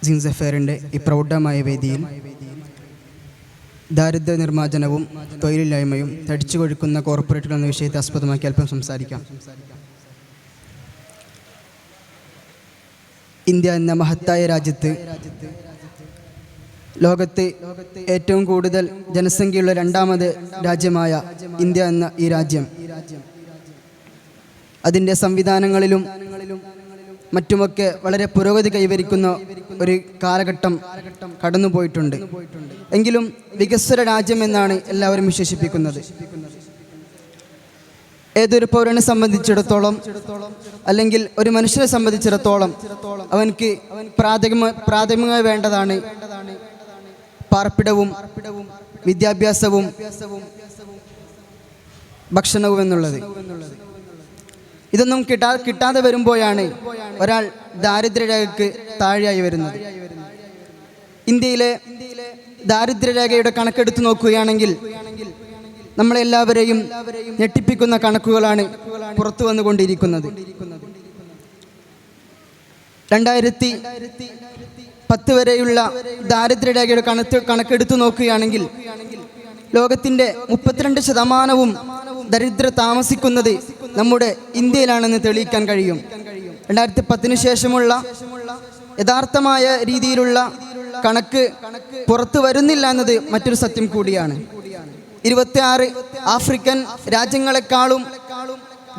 ജിൻസ് അഫെയറിൻ്റെ ഈ പ്രൗഢമായ വേദിയിൽ ദാരിദ്ര്യ നിർമ്മാർജ്ജനവും തൊഴിലില്ലായ്മയും തടിച്ചു കൊഴുക്കുന്ന കോർപ്പറേറ്റുകൾ എന്ന വിഷയത്തെ ആസ്പദമാക്കി അല്പം സംസാരിക്കാം. ഇന്ത്യ എന്ന മഹത്തായ രാജ്യത്ത് ലോകത്ത് ഏറ്റവും കൂടുതൽ ജനസംഖ്യയുള്ള രണ്ടാമത് രാജ്യമായ ഇന്ത്യ എന്ന ഈ രാജ്യം അതിൻ്റെ സംവിധാനങ്ങളിലും മറ്റുമൊക്കെ വളരെ പുരോഗതി കൈവരിക്കുന്ന ഒരു കാലഘട്ടം കടന്നുപോയിട്ടുണ്ട്. എങ്കിലും വികസ്വര രാജ്യം എന്നാണ് എല്ലാവരും വിശേഷിപ്പിക്കുന്നത്. ഏതൊരു പൗരനെ സംബന്ധിച്ചിടത്തോളം അല്ലെങ്കിൽ ഒരു മനുഷ്യനെ സംബന്ധിച്ചിടത്തോളം അവൻക്ക് പ്രാഥമികമായി വേണ്ടതാണ് പാർപ്പിടവും വിദ്യാഭ്യാസവും ഭക്ഷണവും എന്നുള്ളത്. ഇതൊന്നും കിട്ടാതെ വരുമ്പോഴാണ് ഒരാൾ ദാരിദ്ര്യരേഖയ്ക്ക് താഴെയായി വരുന്നത്. ഇന്ത്യയിലെ ദാരിദ്ര്യരേഖയുടെ കണക്കെടുത്ത് നോക്കുകയാണെങ്കിൽ നമ്മളെല്ലാവരെയും ഞെട്ടിപ്പിക്കുന്ന കണക്കുകളാണ് പുറത്തു വന്നുകൊണ്ടിരിക്കുന്നത്. 2010 വരെയുള്ള ദാരിദ്ര്യരേഖയുടെ കണക്കെടുത്തു നോക്കുകയാണെങ്കിൽ ലോകത്തിൻ്റെ 32% ദരിദ്രർ താമസിക്കുന്നത് നമ്മുടെ ഇന്ത്യയിലാണെന്ന് തെളിയിക്കാൻ കഴിയും. 2010 ശേഷമുള്ള യഥാർത്ഥമായ രീതിയിലുള്ള കണക്ക് പുറത്തു വരുന്നില്ല എന്നത് മറ്റൊരു സത്യം കൂടിയാണ്. 26 ആഫ്രിക്കൻ രാജ്യങ്ങളെക്കാളും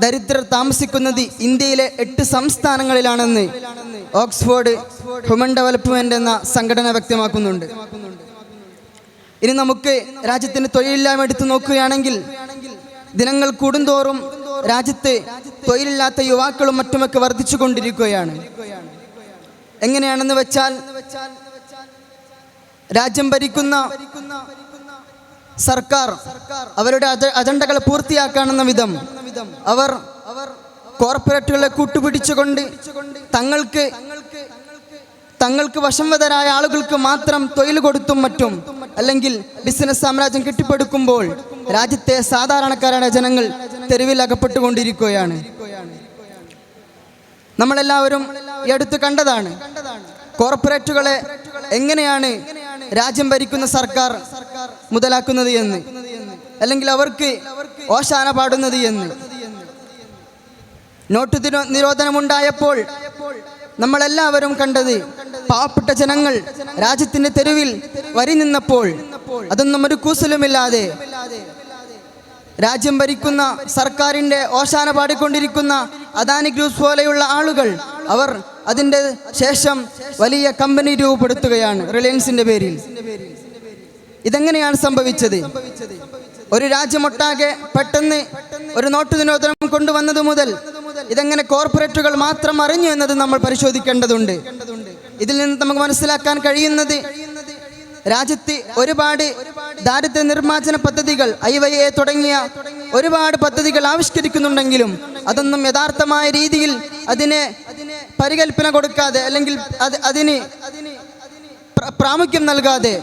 ദരിദ്രർ താമസിക്കുന്നത് ഇന്ത്യയിലെ 8 സംസ്ഥാനങ്ങളിലാണെന്ന് ഓക്സ്ഫോർഡ് ഹ്യൂമൻ ഡെവലപ്മെന്റ് എന്ന സംഘടന വ്യക്തമാക്കുന്നുണ്ട്. ഇനി നമുക്ക് രാജ്യത്തിന് തൊഴിലില്ലായ്മ എടുത്തു നോക്കുകയാണെങ്കിൽ ദിനങ്ങൾ കൂടുന്തോറും രാജ്യത്ത് തൊഴിലില്ലാത്ത യുവാക്കളും മറ്റുമൊക്കെ വർദ്ധിച്ചു കൊണ്ടിരിക്കുകയാണ്. എങ്ങനെയാണെന്ന് വെച്ചാൽ രാജ്യം ഭരിക്കുന്ന സർക്കാർ അവരുടെ അജണ്ടകൾ പൂർത്തിയാക്കാനെന്ന വിധം അവർ കോർപ്പറേറ്റുകളെ കൂട്ടുപിടിച്ചുകൊണ്ട് തങ്ങൾക്ക് വശംവദരായ ആളുകൾക്ക് മാത്രം തൊഴിൽ കൊടുത്തും മറ്റും അല്ലെങ്കിൽ ബിസിനസ് സാമ്രാജ്യം കെട്ടിപ്പടുക്കുമ്പോൾ രാജ്യത്തെ സാധാരണക്കാരായ ജനങ്ങൾ തെരുവിൽ അകപ്പെട്ടുകൊണ്ടിരിക്കുകയാണ്. നമ്മളെല്ലാവരും ഈ അടുത്ത് കണ്ടതാണ് കോർപ്പറേറ്റുകളെ എങ്ങനെയാണ് രാജ്യം ഭരിക്കുന്ന സർക്കാർ മുതലാക്കുന്നത് എന്ന്, അല്ലെങ്കിൽ അവർക്ക് ഓശാന പാടുന്നത് എന്ന്. നോട്ട് നിരോധനമുണ്ടായപ്പോൾ നമ്മളെല്ലാവരും കണ്ടത് പാവപ്പെട്ട ജനങ്ങൾ രാജ്യത്തിന്റെ തെരുവിൽ വരി നിന്നപ്പോൾ അതൊന്നും ഒരു കൂസലുമില്ലാതെ രാജ്യം ഭരിക്കുന്ന സർക്കാരിൻ്റെ ഓശാന പാടിക്കൊണ്ടിരിക്കുന്ന അദാനി ഗ്രൂപ്പ് പോലെയുള്ള ആളുകൾ അവർ അതിൻ്റെ ശേഷം വലിയ കമ്പനി രൂപപ്പെടുത്തുകയാണ് റിലയൻസിന്റെ പേരിൽ. ഇതെങ്ങനെയാണ് സംഭവിച്ചത്? ഒരു രാജ്യമൊട്ടാകെ പെട്ടെന്ന് ഒരു നോട്ട് നിരോധനം കൊണ്ടുവന്നത് മുതൽ ഇതെങ്ങനെ കോർപ്പറേറ്റുകൾ മാത്രം അറിഞ്ഞു എന്നത് നമ്മൾ പരിശോധിക്കേണ്ടതുണ്ട്. ഇതിൽ നിന്ന് നമുക്ക് മനസ്സിലാക്കാൻ കഴിയുന്നത് രാജ്യത്ത് ഒരുപാട് ദാരിദ്ര്യ നിർമ്മാർജ്ജന പദ്ധതികൾ IYA തുടങ്ങിയ ഒരുപാട് പദ്ധതികൾ ആവിഷ്കരിക്കുന്നുണ്ടെങ്കിലും അതൊന്നും യഥാർത്ഥമായ രീതിയിൽ അതിനെ പരികൽപ്പന കൊടുക്കാതെ അല്ലെങ്കിൽ അതിന് പ്രാമുഖ്യം നൽകാതെ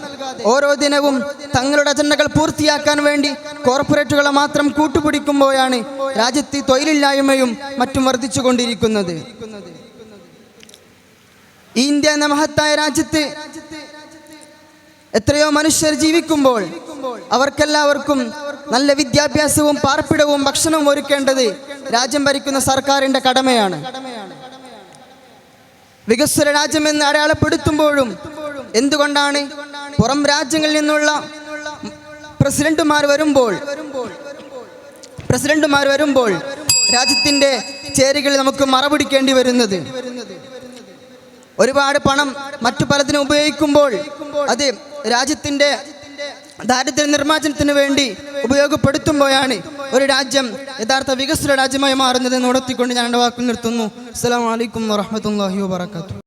ഓരോ ദിനവും തങ്ങളുടെ അജണ്ടകൾ പൂർത്തിയാക്കാൻ വേണ്ടി കോർപ്പറേറ്റുകളെ മാത്രം കൂട്ടുപിടിക്കുമ്പോഴാണ് രാജ്യത്ത് തൊഴിലില്ലായ്മയും മറ്റും വർദ്ധിച്ചു കൊണ്ടിരിക്കുന്നത്. ഈ ഇന്ത്യ എന്ന മഹത്തായ രാജ്യത്ത് എത്രയോ മനുഷ്യർ ജീവിക്കുമ്പോൾ അവർക്കെല്ലാവർക്കും നല്ല വിദ്യാഭ്യാസവും പാർപ്പിടവും ഭക്ഷണവും ഒരുക്കേണ്ടത് രാജ്യം ഭരിക്കുന്ന സർക്കാരിന്റെ കടമയാണ്. വികസ്വര രാജ്യമെന്ന് അടയാളപ്പെടുത്തുമ്പോഴും എന്തുകൊണ്ടാണ് പുറം രാജ്യങ്ങളിൽ നിന്നുള്ള പ്രസിഡന്റുമാർ വരുമ്പോൾ രാജ്യത്തിന്റെ ചേരികളിൽ നമുക്ക് മറപിടിക്കേണ്ടി വരുന്നത്? ഒരുപാട് പണം മറ്റു പലതിനും ഉപയോഗിക്കുമ്പോൾ അത് രാജ്യത്തിന്റെ ദാരിദ്ര്യ നിർമ്മാർജ്ജനത്തിന് വേണ്ടി ഉപയോഗപ്പെടുത്തുമ്പോഴാണ് ഒരു രാജ്യം യഥാർത്ഥ വികസ്വര രാജ്യമായി മാറുന്നത് എന്ന് ഉണർത്തിക്കൊണ്ട് ഞാൻ എൻ്റെ വാക്കുകൾ നിർത്തുന്നു. അസ്സലാമു അലൈക്കും വറഹ്മത്തുള്ളാഹി വബറകാതുഹു.